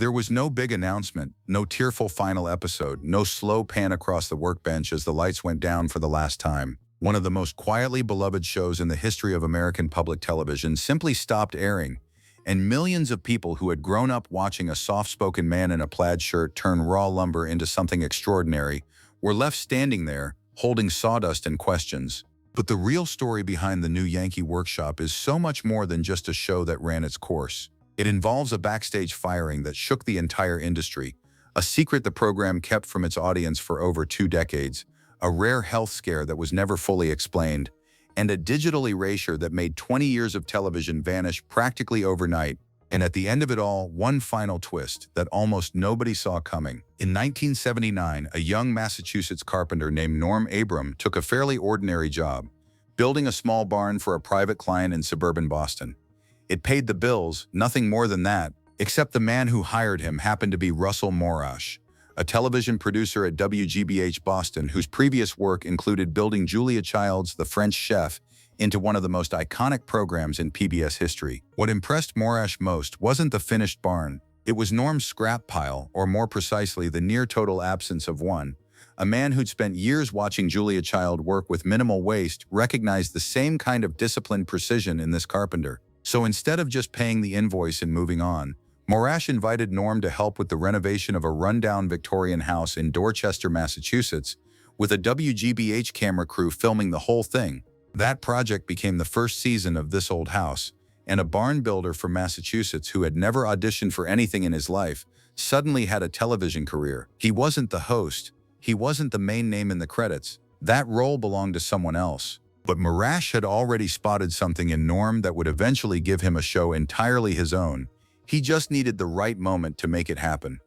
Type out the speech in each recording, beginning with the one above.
There was no big announcement, no tearful final episode, no slow pan across the workbench as the lights went down for the last time. One of the most quietly beloved shows in the history of American public television simply stopped airing, and millions of people who had grown up watching a soft-spoken man in a plaid shirt turn raw lumber into something extraordinary were left standing there, holding sawdust and questions. But the real story behind the new Yankee Workshop is so much more than just a show that ran its course. It involves a backstage firing that shook the entire industry, a secret the program kept from its audience for over 2 decades, a rare health scare that was never fully explained, and a digital erasure that made 20 years of television vanish practically overnight. And at the end of it all, one final twist that almost nobody saw coming. In 1979, a young Massachusetts carpenter named Norm Abram took a fairly ordinary job, building a small barn for a private client in suburban Boston. It paid the bills, nothing more than that, except the man who hired him happened to be Russell Morash, a television producer at WGBH Boston whose previous work included building Julia Child's The French Chef into one of the most iconic programs in PBS history. What impressed Morash most wasn't the finished barn. It was Norm's scrap pile, or more precisely, the near-total absence of one. A man who'd spent years watching Julia Child work with minimal waste recognized the same kind of disciplined precision in this carpenter. So instead of just paying the invoice and moving on, Morash invited Norm to help with the renovation of a rundown Victorian house in Dorchester, Massachusetts, with a WGBH camera crew filming the whole thing. That project became the first season of This Old House, and a barn builder from Massachusetts who had never auditioned for anything in his life suddenly had a television career. He wasn't the host. He wasn't the main name in the credits. That role belonged to someone else. But Morash had already spotted something in Norm that would eventually give him a show entirely his own. He just needed the right moment to make it happen.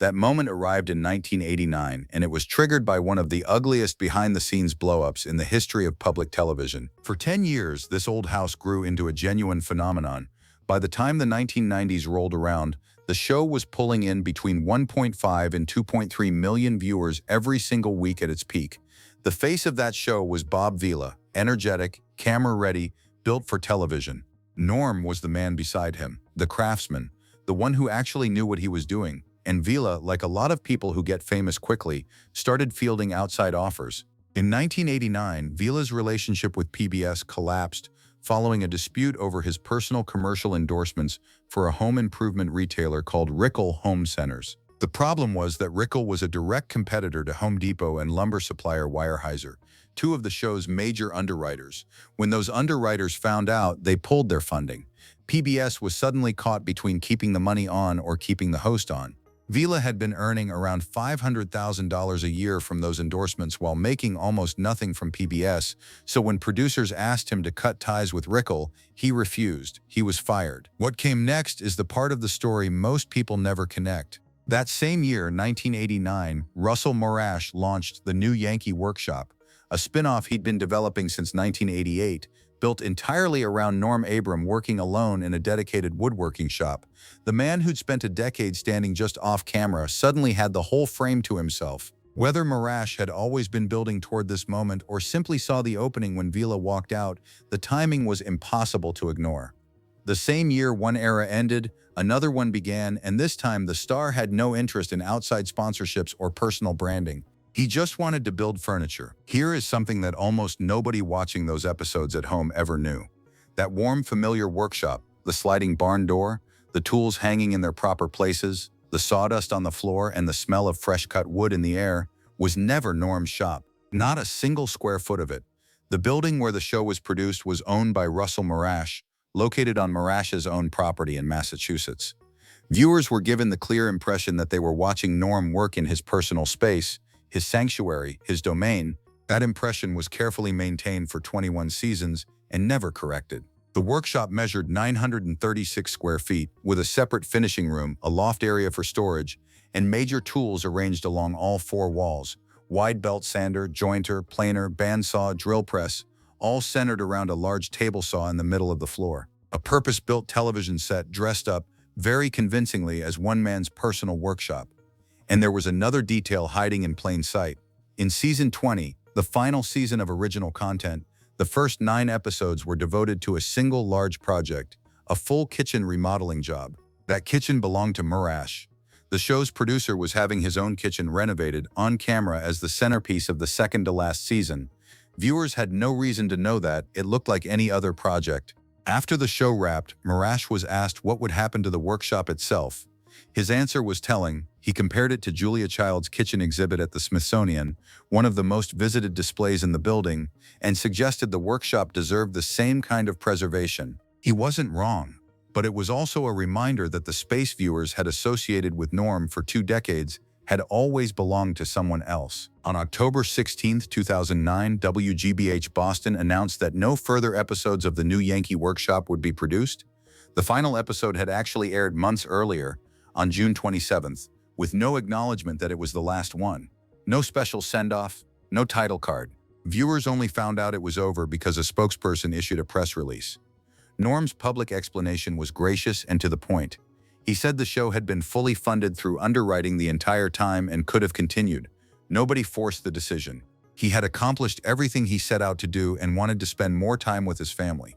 That moment arrived in 1989, and it was triggered by one of the ugliest behind-the-scenes blow-ups in the history of public television. For 10 years, This Old House grew into a genuine phenomenon. By the time the 1990s rolled around, the show was pulling in between 1.5 and 2.3 million viewers every single week at its peak. The face of that show was Bob Vila, energetic, camera-ready, built for television. Norm was the man beside him, the craftsman, the one who actually knew what he was doing. And Vila, like a lot of people who get famous quickly, started fielding outside offers. In 1989, Vila's relationship with PBS collapsed following a dispute over his personal commercial endorsements for a home improvement retailer called Rickle Home Centers. The problem was that Rickle was a direct competitor to Home Depot and lumber supplier Weyerhaeuser, two of the show's major underwriters. When those underwriters found out, they pulled their funding. PBS was suddenly caught between keeping the money on or keeping the host on. Vila had been earning around $500,000 a year from those endorsements while making almost nothing from PBS, so when producers asked him to cut ties with Rickle, he refused. He was fired. What came next is the part of the story most people never connect. That same year, 1989, Russell Morash launched the new Yankee Workshop, a spin-off he'd been developing since 1988, built entirely around Norm Abram working alone in a dedicated woodworking shop. The man who'd spent a decade standing just off camera suddenly had the whole frame to himself. Whether Morash had always been building toward this moment or simply saw the opening when Vila walked out, the timing was impossible to ignore. The same year one era ended, another one began, and this time the star had no interest in outside sponsorships or personal branding. He just wanted to build furniture. Here is something that almost nobody watching those episodes at home ever knew. That warm, familiar workshop, the sliding barn door, the tools hanging in their proper places, the sawdust on the floor, and the smell of fresh-cut wood in the air, was never Norm's shop. Not a single square foot of it. The building where the show was produced was owned by Russell Morash, located on Morash's own property in Massachusetts. Viewers were given the clear impression that they were watching Norm work in his personal space, his sanctuary, his domain. That impression was carefully maintained for 21 seasons and never corrected. The workshop measured 936 square feet, with a separate finishing room, a loft area for storage, and major tools arranged along all 4 walls: wide belt sander, jointer, planer, bandsaw, drill press, all centered around a large table saw in the middle of the floor. A purpose-built television set dressed up very convincingly as one man's personal workshop. And there was another detail hiding in plain sight. In Season 20, the final season of original content, the first 9 episodes were devoted to a single large project, a full kitchen remodeling job. That kitchen belonged to Marash. The show's producer was having his own kitchen renovated on camera as the centerpiece of the second-to-last season. Viewers had no reason to know that. It looked like any other project. After the show wrapped, Marash was asked what would happen to the workshop itself. His answer was telling. He compared it to Julia Child's kitchen exhibit at the Smithsonian, one of the most visited displays in the building, and suggested the workshop deserved the same kind of preservation. He wasn't wrong, but it was also a reminder that the space viewers had associated with Norm for 2 decades had always belonged to someone else. On October 16, 2009, WGBH Boston announced that no further episodes of the new Yankee Workshop would be produced. The final episode had actually aired months earlier, on June 27th, with no acknowledgement that it was the last one. No special send-off, no title card. Viewers only found out it was over because a spokesperson issued a press release. Norm's public explanation was gracious and to the point. He said the show had been fully funded through underwriting the entire time and could have continued. Nobody forced the decision. He had accomplished everything he set out to do and wanted to spend more time with his family.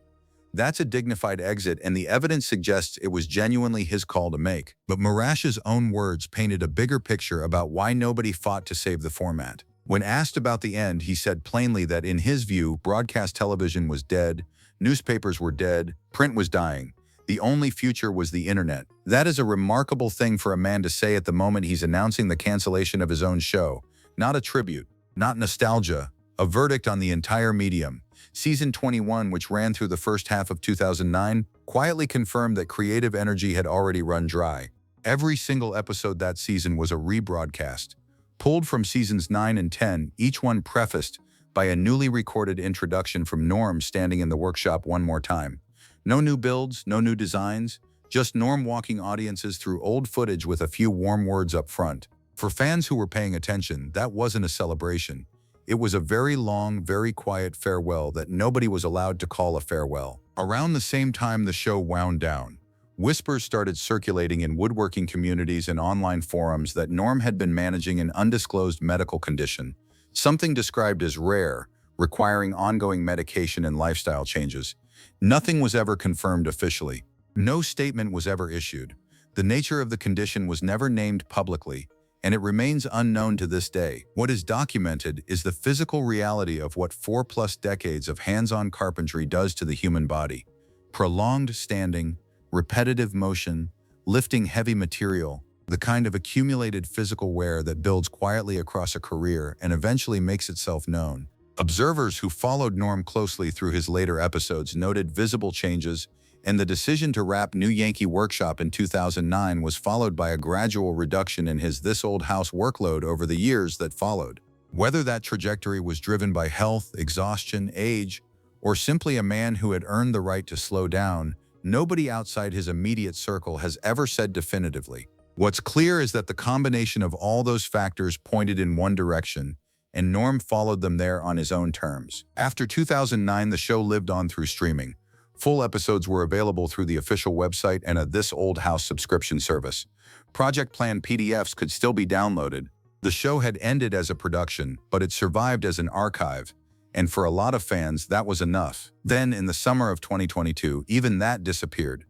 That's a dignified exit, and the evidence suggests it was genuinely his call to make. But Marash's own words painted a bigger picture about why nobody fought to save the format. When asked about the end, he said plainly that in his view, broadcast television was dead, newspapers were dead, print was dying. The only future was the internet. That is a remarkable thing for a man to say at the moment he's announcing the cancellation of his own show. Not a tribute, not nostalgia, a verdict on the entire medium. Season 21, which ran through the first half of 2009, quietly confirmed that creative energy had already run dry. Every single episode that season was a rebroadcast, pulled from seasons 9 and 10, each one prefaced by a newly recorded introduction from Norm standing in the workshop one more time. No new builds, no new designs, just Norm walking audiences through old footage with a few warm words up front. For fans who were paying attention, that wasn't a celebration. It was a very long, very quiet farewell that nobody was allowed to call a farewell. Around the same time the show wound down, whispers started circulating in woodworking communities and online forums that Norm had been managing an undisclosed medical condition, something described as rare, requiring ongoing medication and lifestyle changes. Nothing was ever confirmed officially. No statement was ever issued. The nature of the condition was never named publicly, and it remains unknown to this day. What is documented is the physical reality of what 4+ decades of hands-on carpentry does to the human body. Prolonged standing, repetitive motion, lifting heavy material, the kind of accumulated physical wear that builds quietly across a career and eventually makes itself known. Observers who followed Norm closely through his later episodes noted visible changes, and the decision to wrap New Yankee Workshop in 2009 was followed by a gradual reduction in his This Old House workload over the years that followed. Whether that trajectory was driven by health, exhaustion, age, or simply a man who had earned the right to slow down, nobody outside his immediate circle has ever said definitively. What's clear is that the combination of all those factors pointed in one direction, and Norm followed them there on his own terms. After 2009, the show lived on through streaming. Full episodes were available through the official website and a This Old House subscription service. Project Plan PDFs could still be downloaded. The show had ended as a production, but it survived as an archive, and for a lot of fans, that was enough. Then, in the summer of 2022, even that disappeared.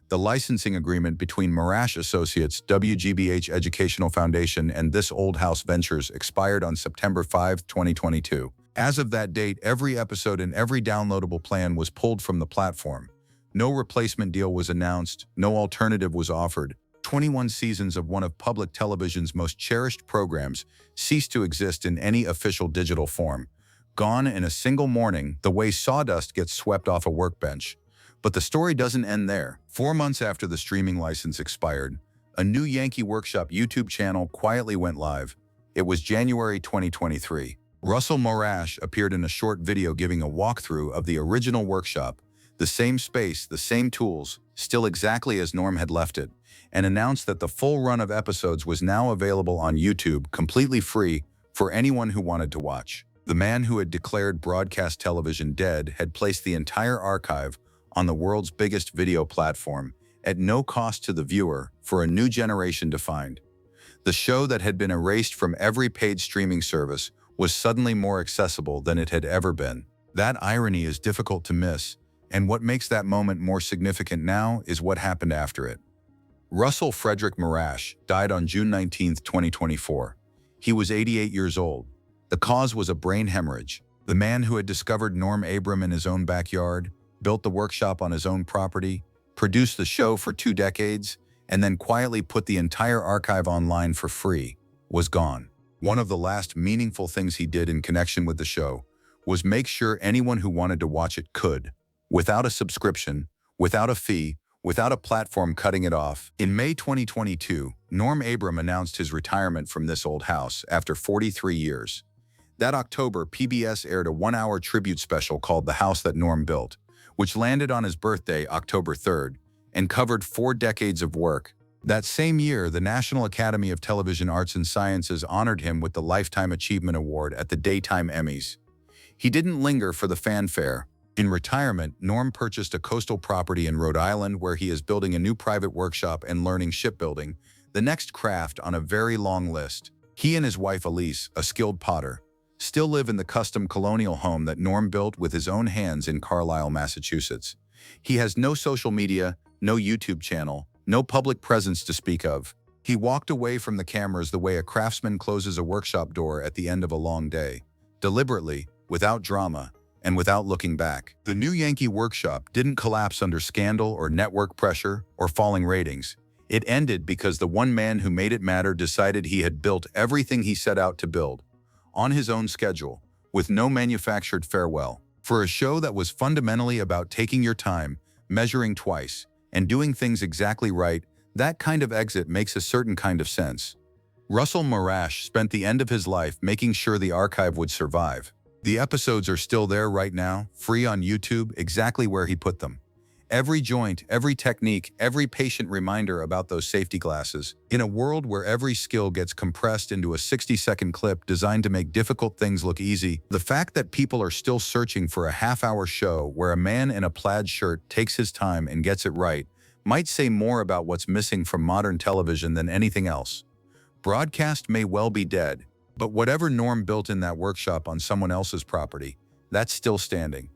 The licensing agreement between Marash Associates, WGBH Educational Foundation, and This Old House Ventures expired on September 5, 2022. As of that date, every episode and every downloadable plan was pulled from the platform. No replacement deal was announced, no alternative was offered. 21 seasons of one of public television's most cherished programs ceased to exist in any official digital form. Gone in a single morning, the way sawdust gets swept off a workbench. But the story doesn't end there. 4 months after the streaming license expired, a new Yankee Workshop YouTube channel quietly went live. It was January 2023. Russell Marash appeared in a short video giving a walkthrough of the original workshop, the same space, the same tools, still exactly as Norm had left it, and announced that the full run of episodes was now available on YouTube, completely free, for anyone who wanted to watch. The man who had declared broadcast television dead had placed the entire archive on the world's biggest video platform, at no cost to the viewer, for a new generation to find. The show that had been erased from every paid streaming service was suddenly more accessible than it had ever been. That irony is difficult to miss, and what makes that moment more significant now is what happened after it. Russell Frederick Marash died on June 19, 2024. He was 88 years old. The cause was a brain hemorrhage. The man who had discovered Norm Abram in his own backyard, built the workshop on his own property, produced the show for 2 decades, and then quietly put the entire archive online for free, was gone. One of the last meaningful things he did in connection with the show was make sure anyone who wanted to watch it could, without a subscription, without a fee, without a platform cutting it off. In May 2022, Norm Abram announced his retirement from this old house after 43 years. That October, PBS aired a 1-hour tribute special called The House That Norm Built, which landed on his birthday, October 3rd, and covered 4 decades of work. That same year, the National Academy of Television Arts and Sciences honored him with the Lifetime Achievement Award at the Daytime Emmys. He didn't linger for the fanfare. In retirement, Norm purchased a coastal property in Rhode Island where he is building a new private workshop and learning shipbuilding, the next craft on a very long list. He and his wife Elise, a skilled potter, still live in the custom colonial home that Norm built with his own hands in Carlisle, Massachusetts. He has no social media, no YouTube channel, no public presence to speak of. He walked away from the cameras the way a craftsman closes a workshop door at the end of a long day, deliberately, without drama, and without looking back. The new Yankee Workshop didn't collapse under scandal or network pressure or falling ratings. It ended because the one man who made it matter decided he had built everything he set out to build, on his own schedule, with no manufactured farewell. For a show that was fundamentally about taking your time, measuring twice, and doing things exactly right, that kind of exit makes a certain kind of sense. Russell Marash spent the end of his life making sure the archive would survive. The episodes are still there right now, free on YouTube, exactly where he put them. Every joint, every technique, every patient reminder about those safety glasses. In a world where every skill gets compressed into a 60-second clip designed to make difficult things look easy, the fact that people are still searching for a half-hour show where a man in a plaid shirt takes his time and gets it right might say more about what's missing from modern television than anything else. Broadcast may well be dead, but whatever Norm built in that workshop on someone else's property, that's still standing.